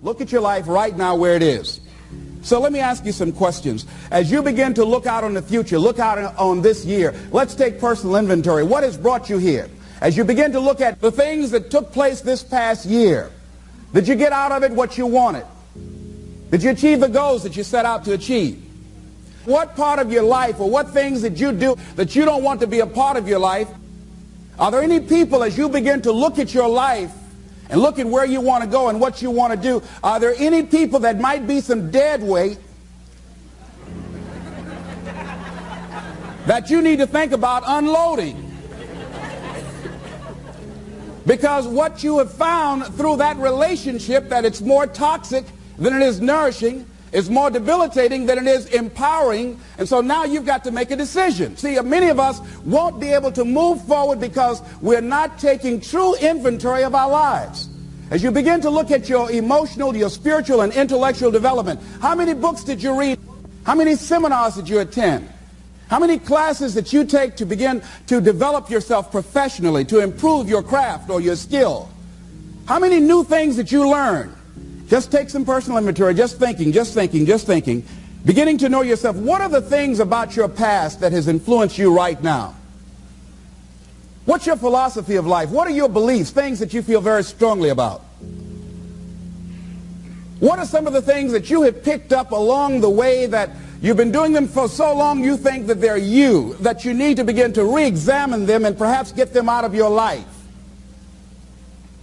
Look at your life right now where it is. So let me ask you some questions. As you begin to look out on the future, look out on this year, let's take personal inventory. What has brought you here? As you begin to look at the things that took place this past year, did you get out of it what you wanted? Did you achieve the goals that you set out to achieve? What part of your life or what things did you do that you don't want to be a part of your life? Are there any people, as you begin to look at your life and look at where you want to go and what you want to do, are there any people that might be some dead weight that you need to think about unloading? Because what you have found through that relationship, that it's more toxic than it is nourishing, is more debilitating than it is empowering, and so now you've got to make a decision. See, many of us won't be able to move forward because we're not taking true inventory of our lives. As you begin to look at your emotional, your spiritual, and intellectual development, how many books did you read? How many seminars did you attend? How many classes that you take to begin to develop yourself professionally, to improve your craft or your skill? How many new things that you learn? Just take some personal inventory, just thinking. Beginning to know yourself. What are the things about your past that has influenced you right now? What's your philosophy of life? What are your beliefs, things that you feel very strongly about? What are some of the things that you have picked up along the way that you've been doing them for so long you think that they're you, that you need to begin to re-examine them and perhaps get them out of your life?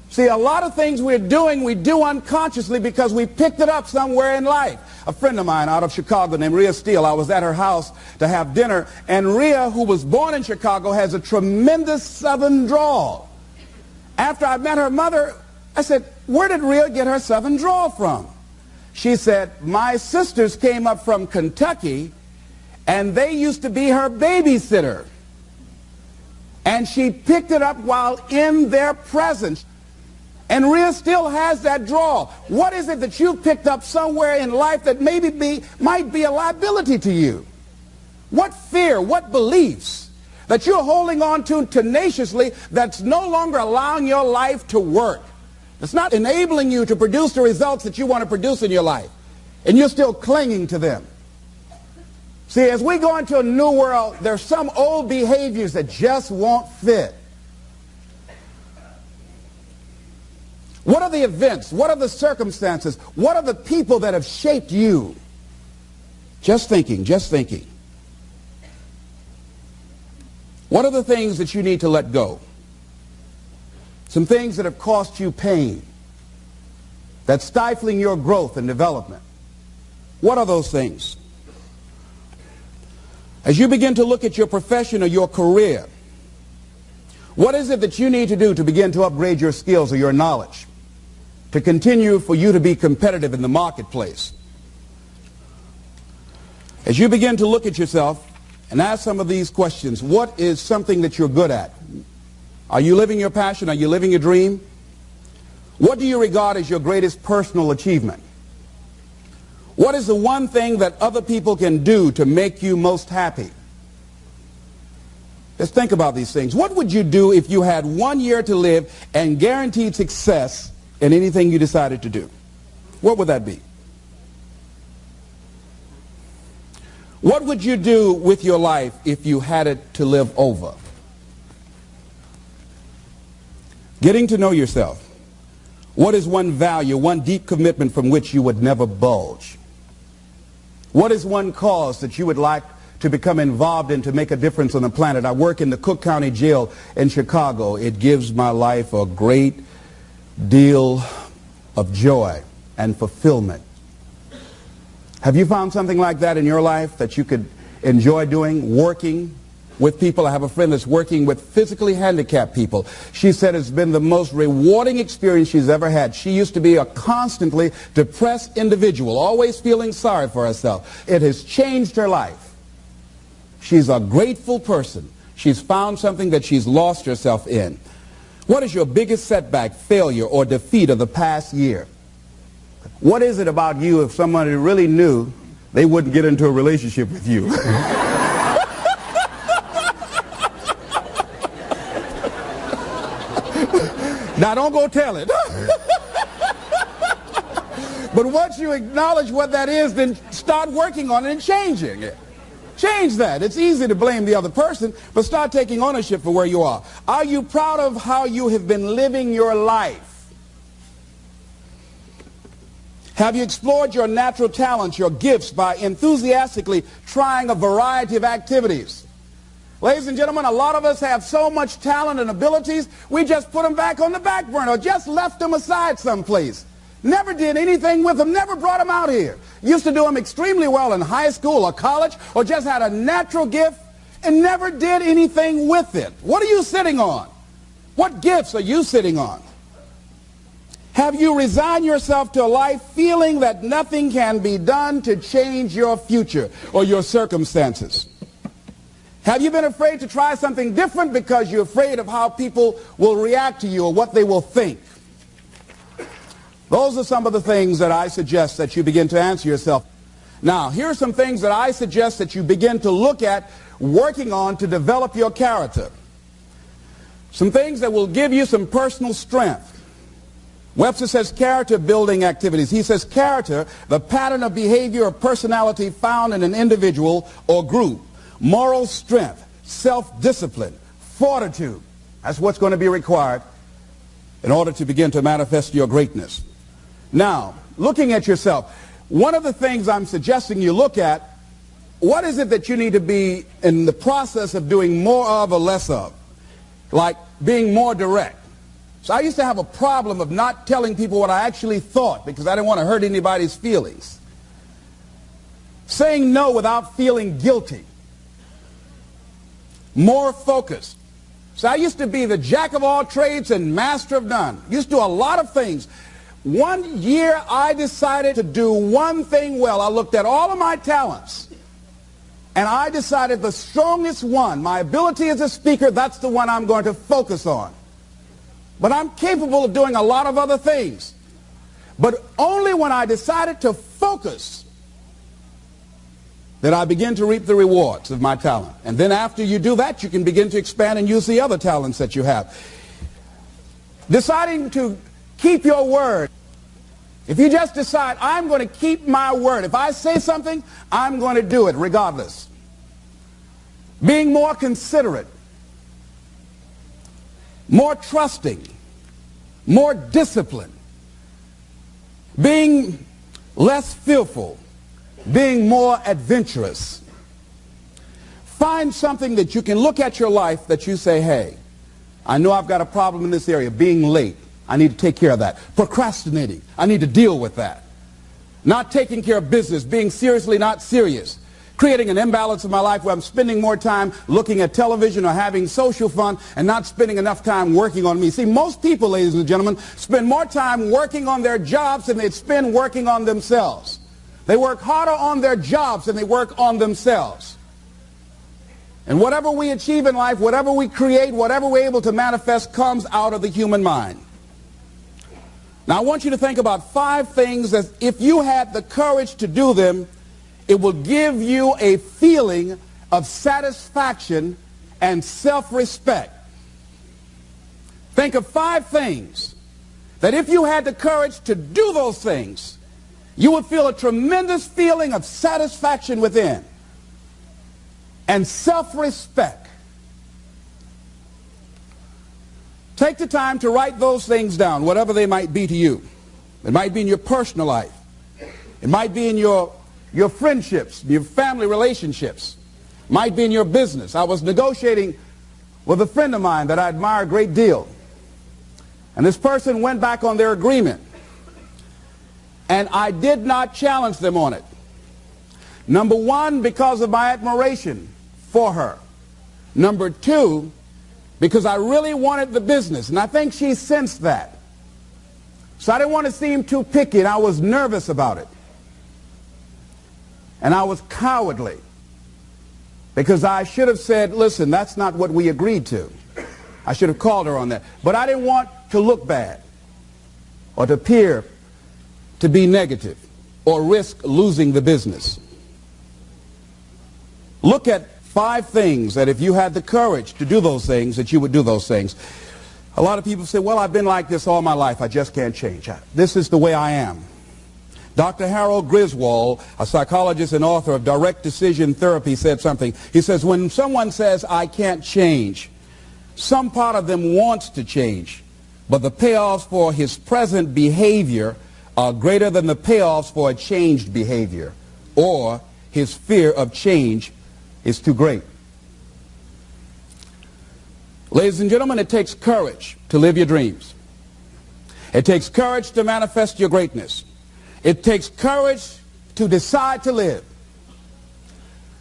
See, a lot of things we're doing, we do unconsciously because we picked it up somewhere in life. A friend of mine out of Chicago named Rhea Steele, I was at her house to have dinner, and Rhea, who was born in Chicago, has a tremendous southern drawl. After I met her mother, I said, where did Rhea get her southern drawl from? She said, my sisters came up from Kentucky, and they used to be her babysitter. And she picked it up while in their presence. And Rhea still has that drawl. What is it that you've picked up somewhere in life that might be a liability to you? What fear, what beliefs that you're holding on to tenaciously that's no longer allowing your life to work? It's not enabling you to produce the results that you want to produce in your life. And you're still clinging to them. See, as we go into a new world, there's some old behaviors that just won't fit. What are the events? What are the circumstances? What are the people that have shaped you? Just thinking. What are the things that you need to let go? Some things that have cost you pain, that's stifling your growth and development. What are those things? As you begin to look at your profession or your career, what is it that you need to do to begin to upgrade your skills or your knowledge, to continue for you to be competitive in the marketplace? As you begin to look at yourself and ask some of these questions, what is something that you're good at? Are you living your passion? Are you living your dream? What do you regard as your greatest personal achievement? What is the one thing that other people can do to make you most happy? Let's think about these things. What would you do if you had 1 year to live and guaranteed success in anything you decided to do? What would that be? What would you do with your life if you had it to live over? Getting to know yourself. What is one value, one deep commitment from which you would never bulge? What is one cause that you would like to become involved in to make a difference on the planet? I work in the Cook County Jail in Chicago. It gives my life a great deal of joy and fulfillment. Have you found something like that in your life that you could enjoy doing, working with people? I have a friend that's working with physically handicapped people. She said it's been the most rewarding experience she's ever had. She used to be a constantly depressed individual, always feeling sorry for herself. It has changed her life. She's a grateful person. She's found something that she's lost herself in. What is your biggest setback, failure, or defeat of the past year? What is it about you, if somebody really knew, they wouldn't get into a relationship with you? Now, don't go tell it. But once you acknowledge what that is, then start working on it and changing it. Change that. It's easy to blame the other person, but start taking ownership for where you are. Are you proud of how you have been living your life? Have you explored your natural talents, your gifts, by enthusiastically trying a variety of activities? Ladies and gentlemen, a lot of us have so much talent and abilities, we just put them back on the back burner or just left them aside someplace. Never did anything with them, never brought them out here. Used to do them extremely well in high school or college, or just had a natural gift and never did anything with it. What are you sitting on? What gifts are you sitting on? Have you resigned yourself to a life feeling that nothing can be done to change your future or your circumstances? Have you been afraid to try something different because you're afraid of how people will react to you or what they will think? Those are some of the things that I suggest that you begin to answer yourself. Now, here are some things that I suggest that you begin to look at working on to develop your character. Some things that will give you some personal strength. Webster says character building activities. He says character, the pattern of behavior or personality found in an individual or group. Moral strength, self-discipline, fortitude. That's what's going to be required in order to begin to manifest your greatness. Now, looking at yourself, one of the things I'm suggesting you look at, what is it that you need to be in the process of doing more of or less of? Like being more direct. So I used to have a problem of not telling people what I actually thought because I didn't want to hurt anybody's feelings. Saying no without feeling guilty. More focused. So I used to be the jack of all trades and master of none. Used to do a lot of things. One year I decided to do one thing well. I looked at all of my talents and I decided the strongest one, my ability as a speaker, that's the one I'm going to focus on. But I'm capable of doing a lot of other things. But only when I decided to focus that I begin to reap the rewards of my talent. And then after you do that, you can begin to expand and use the other talents that you have. Deciding to keep your word. If you just decide, I'm going to keep my word. If I say something, I'm going to do it regardless. Being more considerate. More trusting, more disciplined, being less fearful, being more adventurous. Find something that you can look at your life that you say, hey, I know I've got a problem in this area, being late. I need to take care of that. Procrastinating, I need to deal with that. Not taking care of business, being seriously not serious. Creating an imbalance in my life where I'm spending more time looking at television or having social fun and not spending enough time working on me. See, most people, ladies and gentlemen, spend more time working on their jobs than they spend working on themselves. They work harder on their jobs than they work on themselves. And whatever we achieve in life, whatever we create, whatever we're able to manifest comes out of the human mind. Now, I want you to think about 5 things that if you had the courage to do them, it will give you a feeling of satisfaction and self-respect. Think of 5 things that if you had the courage to do those things, you would feel a tremendous feeling of satisfaction within and self-respect. Take the time to write those things down, whatever they might be to you. It might be in your personal life. It might be in your friendships, your family relationships. Might be in your business. I was negotiating with a friend of mine that I admire a great deal. And this person went back on their agreement. And I did not challenge them on it. Number 1, because of my admiration for her. Number 2, because I really wanted the business. And I think she sensed that. So I didn't want to seem too picky, and I was nervous about it. And I was cowardly. Because I should have said, listen, that's not what we agreed to. I should have called her on that. But I didn't want to look bad or to appear to be negative or risk losing the business. Look at 5 things that if you had the courage to do those things, that you would do those things. A lot of people say, well, I've been like this all my life. I just can't change. This is the way I am. Dr. Harold Griswold, a psychologist and author of Direct Decision Therapy, said something. He says, when someone says, I can't change, some part of them wants to change, but the payoffs for his present behavior are greater than the payoffs for a changed behavior, or his fear of change is too great. Ladies and gentlemen, it takes courage to live your dreams. It takes courage to manifest your greatness. It takes courage to decide to live,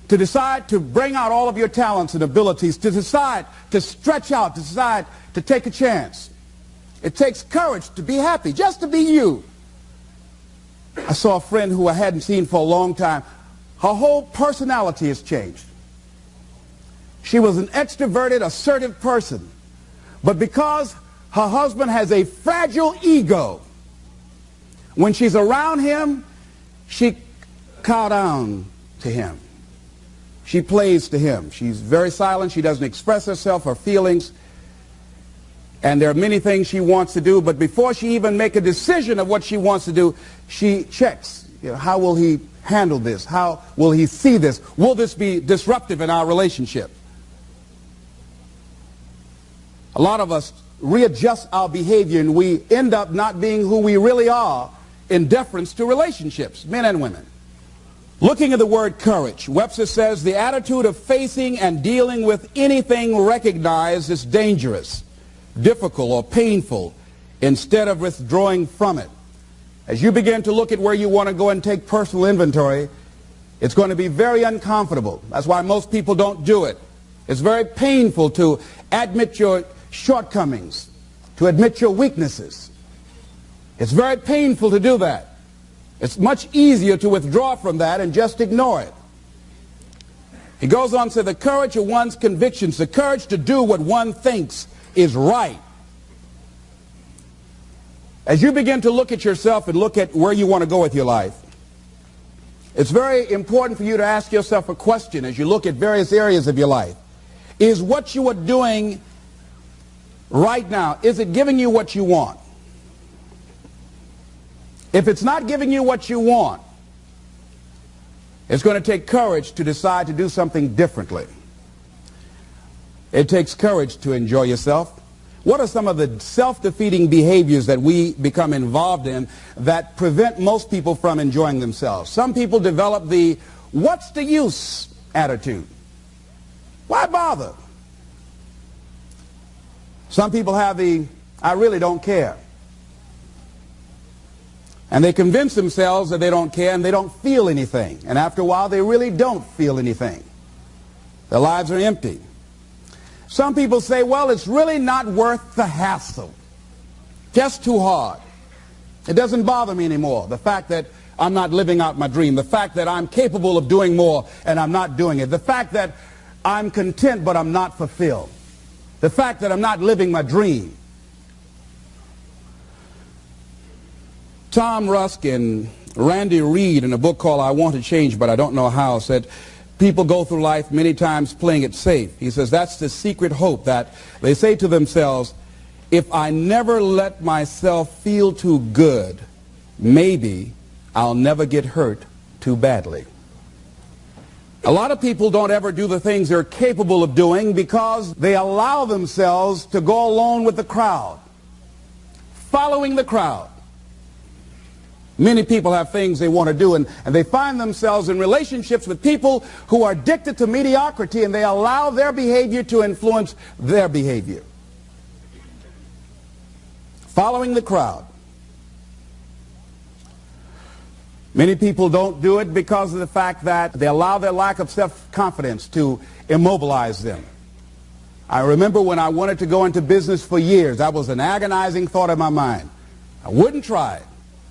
to decide to bring out all of your talents and abilities, to decide to stretch out, to decide to take a chance. It takes courage to be happy, just to be you. I saw a friend who I hadn't seen for a long time. Her whole personality has changed. She was an extroverted, assertive person, but because her husband has a fragile ego, when she's around him, she cows down to him. She plays to him. She's very silent. She doesn't express herself, her feelings. And there are many things she wants to do, but before she even makes a decision of what she wants to do, she checks. How will he handle this? How will he see this? Will this be disruptive in our relationship? A lot of us readjust our behavior and we end up not being who we really are in deference to relationships, men and women. Looking at the word courage, Webster says the attitude of facing and dealing with anything recognized as dangerous, difficult, or painful instead of withdrawing from it. As you begin to look at where you want to go and take personal inventory, it's going to be very uncomfortable. That's why most people don't do it. It's very painful to admit your shortcomings, to admit your weaknesses. It's very painful to do that. It's much easier to withdraw from that and just ignore it. He goes on to say the courage of one's convictions, the courage to do what one thinks is right. As you begin to look at yourself and look at where you want to go with your life, it's very important for you to ask yourself a question as you look at various areas of your life. Is what you are doing right now, is it giving you what you want? If it's not giving you what you want, it's going to take courage to decide to do something differently. It takes courage to enjoy yourself. What are some of the self-defeating behaviors that we become involved in that prevent most people from enjoying themselves? Some people develop the what's the use attitude. Why bother? Some people have the I really don't care. And they convince themselves that they don't care and they don't feel anything. And after a while, they really don't feel anything. Their lives are empty. Some people say, well, it's really not worth the hassle. Just too hard. It doesn't bother me anymore. The fact that I'm not living out my dream. The fact that I'm capable of doing more and I'm not doing it. The fact that I'm content but I'm not fulfilled. The fact that I'm not living my dream. Tom Rusk and Randy Reed in a book called I Want to Change But I Don't Know How said people go through life many times playing it safe. He says that's the secret hope, that they say to themselves, if I never let myself feel too good, maybe I'll never get hurt too badly. A lot of people don't ever do the things they're capable of doing because they allow themselves to go along with the crowd, following the crowd. Many people have things they want to do, and they find themselves in relationships with people who are addicted to mediocrity, and they allow their behavior to influence their behavior. Following the crowd. Many people don't do it because of the fact that they allow their lack of self-confidence to immobilize them. I remember when I wanted to go into business for years, that was an agonizing thought in my mind. I wouldn't try it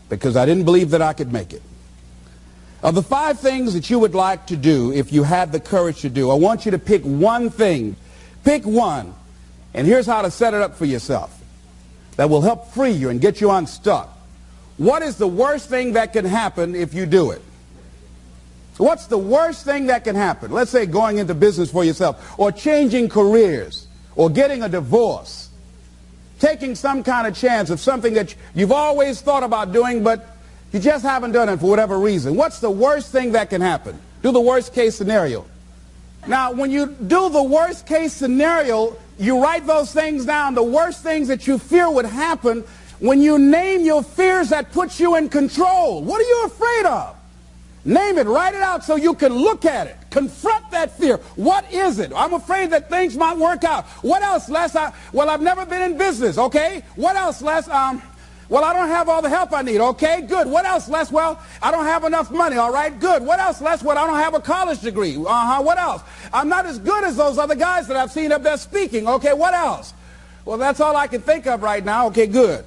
because I didn't believe that I could make it. Of the 5 things that you would like to do if you had the courage to do, I want you to pick one thing. Pick one. And here's how to set it up for yourself that will help free you and get you unstuck. What is the worst thing that can happen if you do it? What's the worst thing that can happen? Let's say going into business for yourself, or changing careers, or getting a divorce, taking some kind of chance of something that you've always thought about doing, but You just haven't done it for whatever reason. What's the worst thing that can happen? Do the worst case scenario. Now, when you do the worst case scenario, you write those things down, the worst things that you fear would happen. When you name your fears, that puts you in control. What are you afraid of? Name it, write it out so you can look at it. Confront that fear. What is it? I'm afraid that things might work out. What else, Les? Well, I've never been in business, okay? What else, Les? Well, I don't have all the help I need, okay? Good. What else, Les? Well, I don't have enough money, all right? Good. What else, Les? Well, I don't have a college degree. What else? I'm not as good as those other guys that I've seen up there speaking, okay? What else? Well, that's all I can think of right now, okay? Good.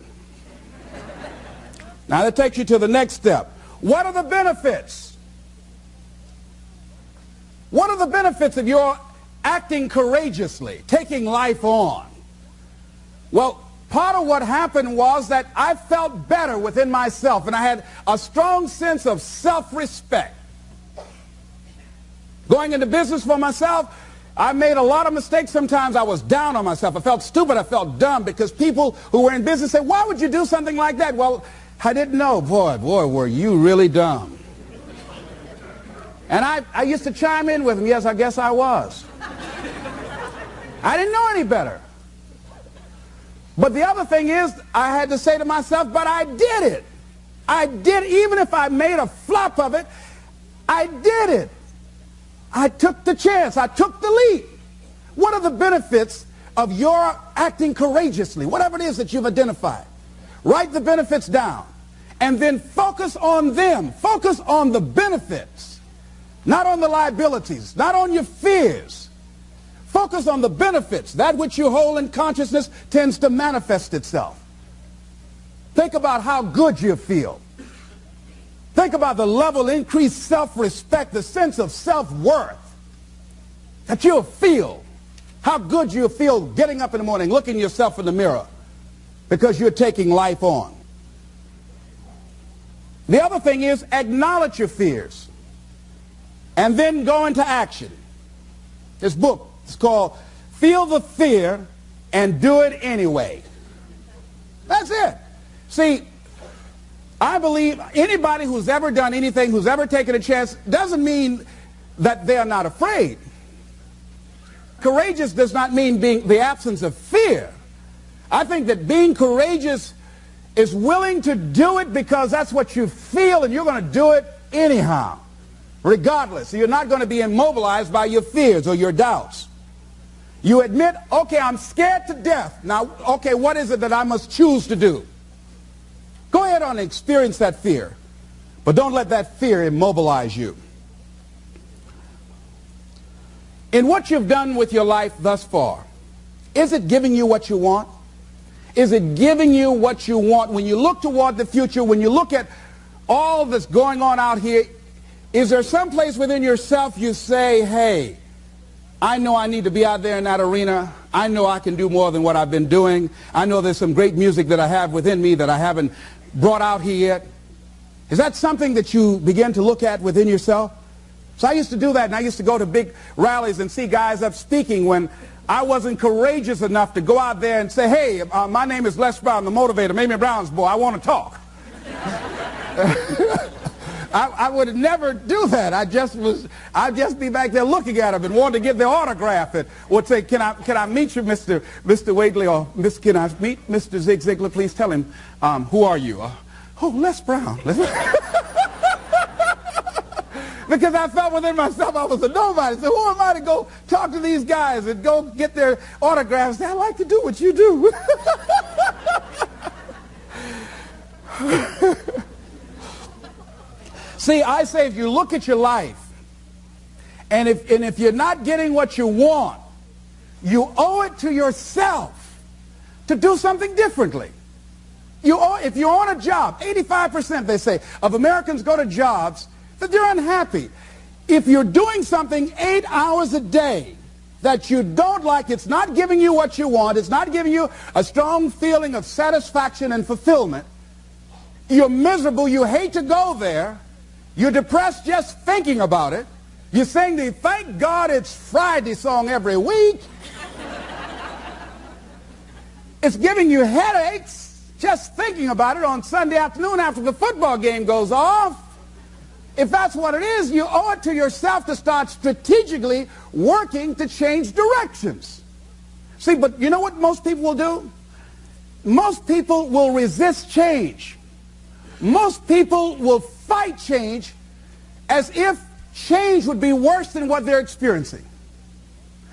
Now, that takes you to the next step. What are the benefits? What are the benefits of your acting courageously, taking life on? Well, part of what happened was that I felt better within myself, and I had a strong sense of self-respect. Going into business for myself, I made a lot of mistakes. Sometimes I was down on myself. I felt stupid. I felt dumb because people who were in business said, why would you do something like that? Well, I didn't know. Boy, were you really dumb. And I used to chime in with them. Yes, I guess I was. I didn't know any better. But the other thing is, I had to say to myself, but I did it. I did, even if I made a flop of it, I did it. I took the chance. I took the leap. What are the benefits of your acting courageously? Whatever it is that you've identified. Write the benefits down. And then focus on them. Focus on the benefits. Not on the liabilities. Not on your fears. Focus on the benefits. That which you hold in consciousness tends to manifest itself. Think about how good you feel. Think about the level of increased self-respect, the sense of self-worth that you'll feel. How good you'll feel getting up in the morning, looking yourself in the mirror because you're taking life on. The other thing is acknowledge your fears and then go into action. This book is called Feel the Fear and Do It Anyway. That's it. See, I believe anybody who's ever done anything, who's ever taken a chance, doesn't mean that they're not afraid. Courageous does not mean being the absence of fear. I think that being courageous is willing to do it because that's what you feel, and you're going to do it anyhow, regardless. So you're not going to be immobilized by your fears or your doubts. You admit, okay, I'm scared to death. Now, okay, what is it that I must choose to do? Go ahead and experience that fear, but don't let that fear immobilize you. In what you've done with your life thus far, is it giving you what you want? Is it giving you what you want? When you look toward the future, when you look at all that's going on out here, is there some place within yourself you say, hey, I know I need to be out there in that arena. I know I can do more than what I've been doing. I know there's some great music that I have within me that I haven't brought out here yet. Is that something that you begin to look at within yourself? So I used to do that, and I used to go to big rallies and see guys up speaking when I wasn't courageous enough to go out there and say, hey, my name is Les Brown, the motivator, Mamie Brown's boy, I want to talk. I would never do that. I'd just be back there looking at them and wanting to get their autograph and would say, can I meet you, Mr. Waitley, or can I meet Mr. Zig Ziglar? Please tell him, who are you? Oh, Les Brown. Because I felt within myself I was a nobody. So who am I to go talk to these guys and go get their autographs? I like to do what you do. See, I say if you look at your life, and if you're not getting what you want, you owe it to yourself to do something differently. If you're on a job, 85%, they say, of Americans go to jobs that they're unhappy. If you're doing something 8 hours a day that you don't like, it's not giving you what you want, it's not giving you a strong feeling of satisfaction and fulfillment, you're miserable, you hate to go there, you're depressed just thinking about it, you sing the Thank God It's Friday song every week, it's giving you headaches, just thinking about it on Sunday afternoon after the football game goes off. If that's what it is, you owe it to yourself to start strategically working to change directions. See, but you know what most people will do? Most people will resist change. Most people will fight change as if change would be worse than what they're experiencing.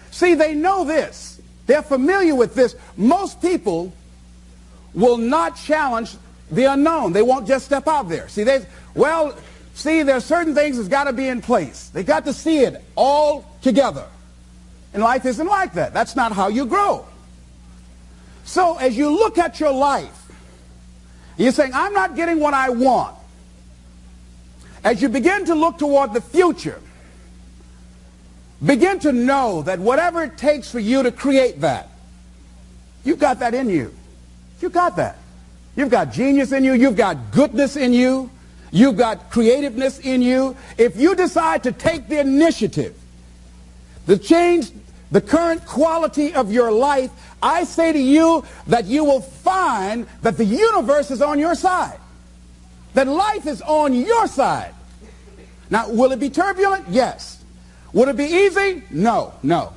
See, they know this. They're familiar with this. Most people will not challenge the unknown. They won't just step out there. See, there's certain things that's got to be in place. They got to see it all together. And life isn't like that. That's not how you grow. So as you look at your life, you're saying, I'm not getting what I want. As you begin to look toward the future, begin to know that whatever it takes for you to create that, you've got that in you. You've got that. You've got genius in you. You've got goodness in you. You've got creativeness in you. If you decide to take the initiative to change the current quality of your life, I say to you that you will find that the universe is on your side. That life is on your side. Now, will it be turbulent? Yes. Will it be easy? No, no.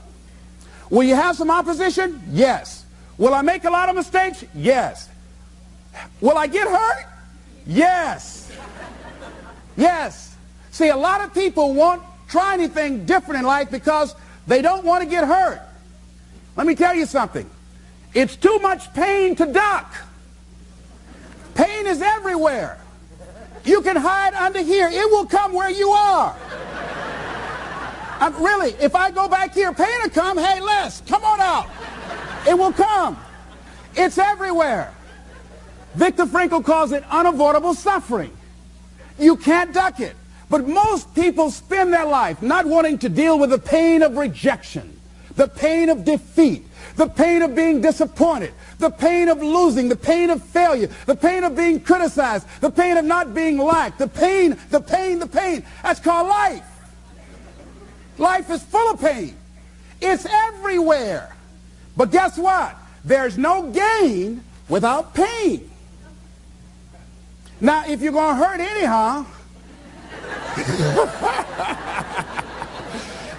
Will you have some opposition? Yes. Will I make a lot of mistakes? Yes. Will I get hurt? Yes. Yes. See, a lot of people won't try anything different in life because they don't want to get hurt. Let me tell you something. It's too much pain to duck. Pain is everywhere. You can hide under here. It will come where you are. Really, if I go back here, pain will come. Hey, Les, come on out. It will come. It's everywhere. Viktor Frankl calls it unavoidable suffering. You can't duck it. But most people spend their life not wanting to deal with the pain of rejection, the pain of defeat, the pain of being disappointed, the pain of losing, the pain of failure, the pain of being criticized, the pain of not being liked, the pain. That's called life. Life is full of pain. It's everywhere. But guess what? There's no gain without pain. Now, if you're going to hurt anyhow,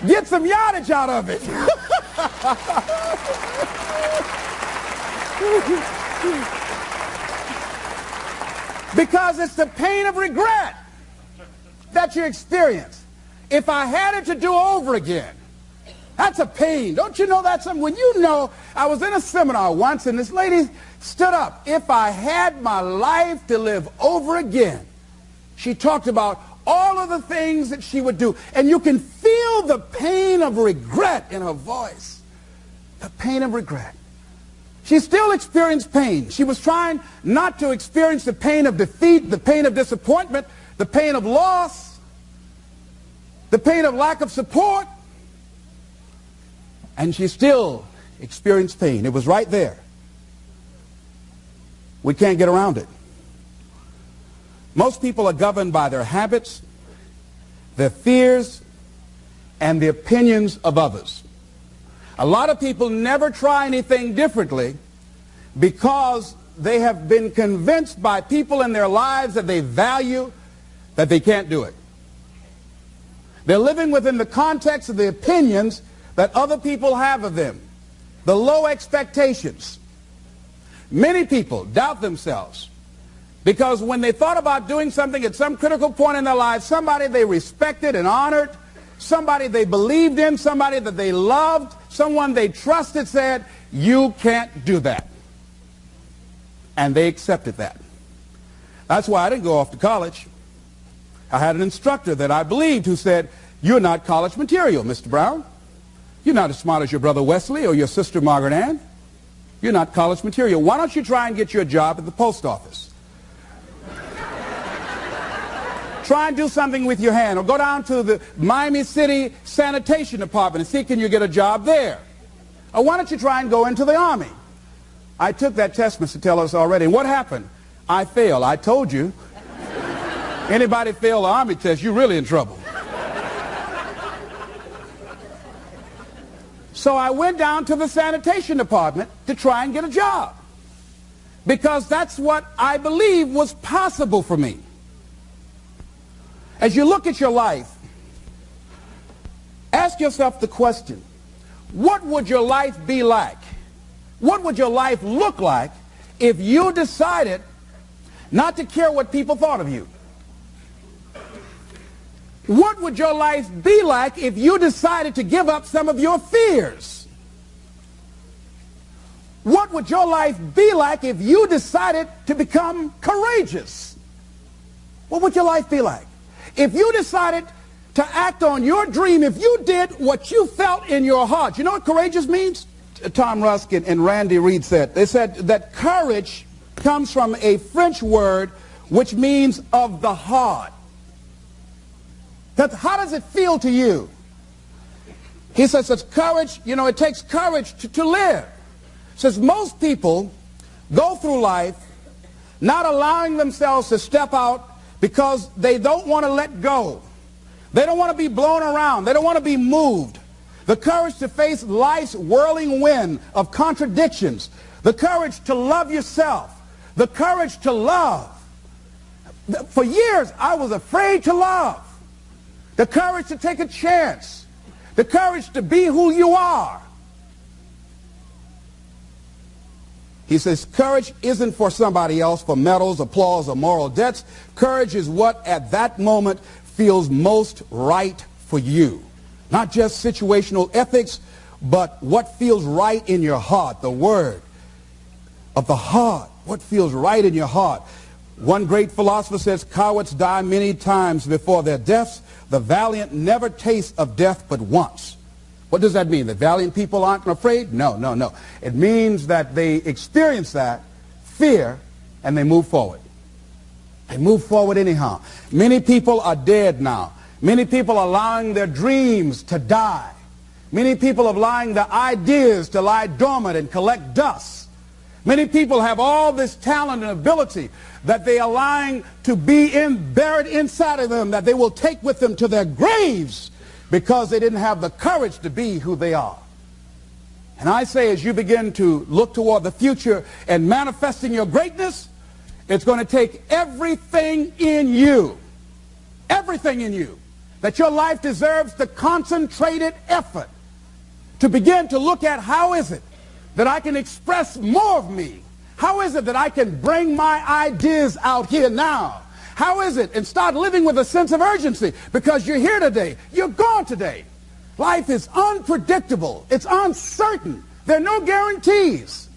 get some yardage out of it. Because it's the pain of regret that you experience. If I had it to do over again, that's a pain. Don't you know that's something? When you know, I was in a seminar once and this lady stood up. If I had my life to live over again, she talked about all of the things that she would do. And you can feel the pain of regret in her voice. The pain of regret. She still experienced pain. She was trying not to experience the pain of defeat, the pain of disappointment, the pain of loss, the pain of lack of support. And she still experienced pain. It was right there. We can't get around it. Most people are governed by their habits, their fears, and the opinions of others. A lot of people never try anything differently because they have been convinced by people in their lives that they value that they can't do it. They're living within the context of the opinions that other people have of them, the low expectations. Many people doubt themselves because when they thought about doing something at some critical point in their lives, somebody they respected and honored, somebody they believed in, somebody that they loved, someone they trusted said, you can't do that. And they accepted that. That's why I didn't go off to college. I had an instructor that I believed who said, you're not college material, Mr. Brown. You're not as smart as your brother Wesley or your sister Margaret Ann. You're not college material. Why don't you try and get you a job at the post office? Try and do something with your hand, or go down to the Miami City Sanitation Department and see can you get a job there. Or why don't you try and go into the Army? I took that test, Mr. Tellers, already. And what happened? I failed. I told you. Anybody fail the Army test, you're really in trouble. So I went down to the sanitation department to try and get a job. because that's what I believe was possible for me. As you look at your life, ask yourself the question, what would your life be like? What would your life look like if you decided not to care what people thought of you? What would your life be like if you decided to give up some of your fears? What would your life be like if you decided to become courageous? What would your life be like? If you decided to act on your dream, if you did what you felt in your heart. You know what courageous means? Tom Rusk and Randy Reed said. They said that courage comes from a French word which means of the heart. How does it feel to you? He says that courage, you know, it takes courage to live. Says most people go through life not allowing themselves to step out because they don't want to let go. They don't want to be blown around. They don't want to be moved. The courage to face life's whirling wind of contradictions. The courage to love yourself. The courage to love. For years, I was afraid to love. The courage to take a chance. The courage to be who you are. He says courage isn't for somebody else, for medals, applause, or moral debts. Courage is what at that moment feels most right for you. Not just situational ethics, but what feels right in your heart. The word of the heart. What feels right in your heart. One great philosopher says, cowards die many times before their deaths. The valiant never taste of death but once. What does that mean? That valiant people aren't afraid? No, no, no. It means that they experience that fear and they move forward. They move forward anyhow. Many people are dead now. Many people are allowing their dreams to die. Many people are allowing their ideas to lie dormant and collect dust. Many people have all this talent and ability that they are allowing to be buried inside of them, that they will take with them to their graves because they didn't have the courage to be who they are. And I say, as you begin to look toward the future and manifesting your greatness, it's going to take everything in you, that your life deserves the concentrated effort to begin to look at how is it that I can express more of me? How is it that I can bring my ideas out here now? How is it? And start living with a sense of urgency, because you're here today, you're gone today. Life is unpredictable. It's uncertain. There are no guarantees.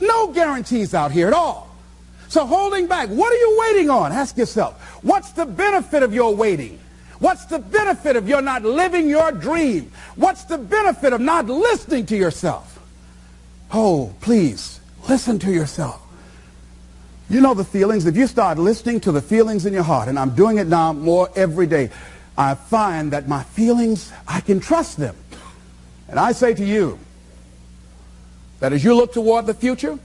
No guarantees out here at all. So holding back, what are you waiting on? Ask yourself, what's the benefit of your waiting? What's the benefit of your not living your dream? What's the benefit of not listening to yourself? Oh, please, listen to yourself. You know the feelings. If you start listening to the feelings in your heart, and I'm doing it now more every day, I find that my feelings, I can trust them. And I say to you that as you look toward the future,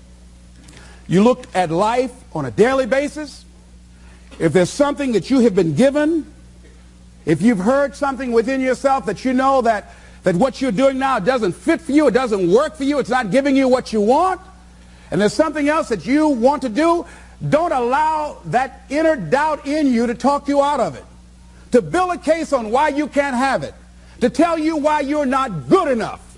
you look at life on a daily basis, if there's something that you have been given, if you've heard something within yourself that you know that what you're doing now doesn't fit for you, it doesn't work for you, it's not giving you what you want, and there's something else that you want to do, don't allow that inner doubt in you to talk you out of it, to build a case on why you can't have it, to tell you why you're not good enough.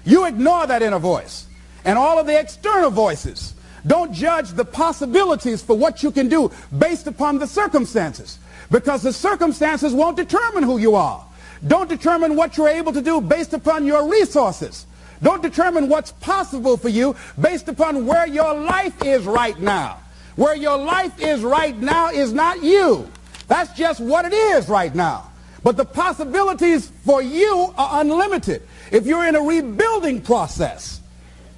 You ignore that inner voice and all of the external voices. Don't judge the possibilities for what you can do based upon the circumstances, because the circumstances won't determine who you are. Don't determine what you're able to do based upon your resources. Don't determine what's possible for you based upon where your life is right now. Where your life is right now is not you. That's just what it is right now. But the possibilities for you are unlimited. If you're in a rebuilding process,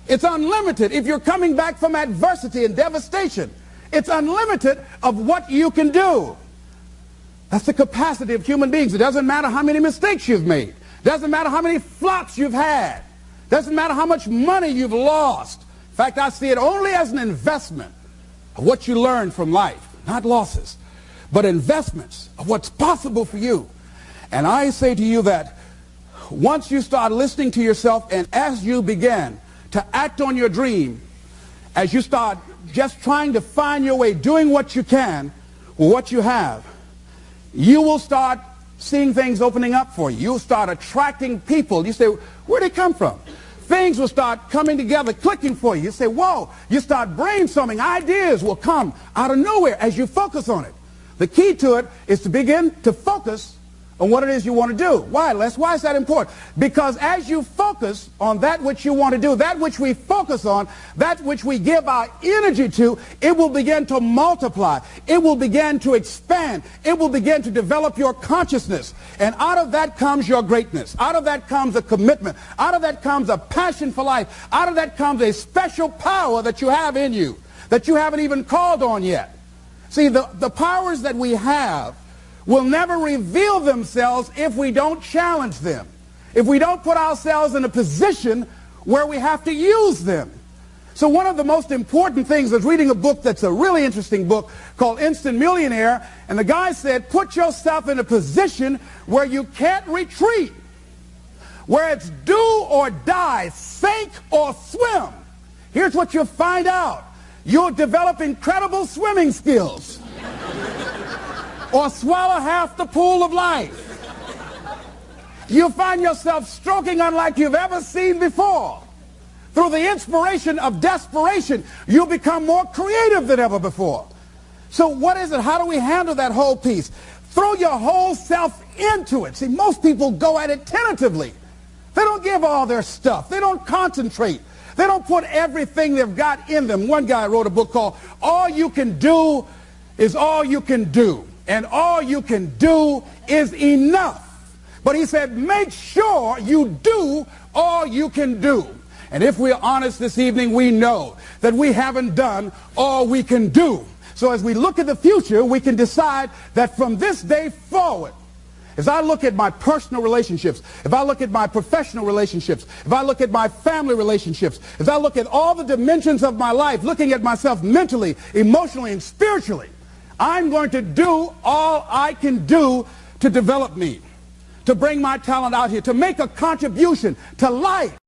it's unlimited. If you're coming back from adversity and devastation, it's unlimited of what you can do. That's the capacity of human beings. It doesn't matter how many mistakes you've made. It doesn't matter how many flops you've had. It doesn't matter how much money you've lost. In fact, I see it only as an investment of what you learn from life. Not losses, but investments of what's possible for you. And I say to you that once you start listening to yourself, and as you begin to act on your dream, as you start just trying to find your way, doing what you can with what you have, you will start seeing things opening up for you. You'll start attracting people. You say, where'd they come from? Things will start coming together, clicking for you. You say, whoa. You start brainstorming. Ideas will come out of nowhere as you focus on it. The key to it is to begin to focus on what it is you want to do. Why, Les? Why is that important? Because as you focus on that which you want to do, that which we focus on, that which we give our energy to, it will begin to multiply. It will begin to expand. It will begin to develop your consciousness. And out of that comes your greatness. Out of that comes a commitment. Out of that comes a passion for life. Out of that comes a special power that you have in you that you haven't even called on yet. See, the powers that we have will never reveal themselves if we don't challenge them, if we don't put ourselves in a position where we have to use them. So one of the most important things is reading a book that's a really interesting book called Instant Millionaire, and the guy said, put yourself in a position where you can't retreat, where it's do or die, sink or swim. Here's what you'll find out. You'll develop incredible swimming skills. Or swallow half the pool of life. You'll find yourself stroking unlike you've ever seen before. Through the inspiration of desperation, you'll become more creative than ever before. So what is it? How do we handle that whole piece? Throw your whole self into it. See, most people go at it tentatively. They don't give all their stuff. They don't concentrate. They don't put everything they've got in them. One guy wrote a book called All You Can Do Is All You Can Do. And all you can do is enough. But he said, make sure you do all you can do. And if we're honest this evening, we know that we haven't done all we can do. So as we look at the future, we can decide that from this day forward, as I look at my personal relationships, if I look at my professional relationships, if I look at my family relationships, if I look at all the dimensions of my life, looking at myself mentally, emotionally, and spiritually, I'm going to do all I can do to develop me, to bring my talent out here, to make a contribution to life.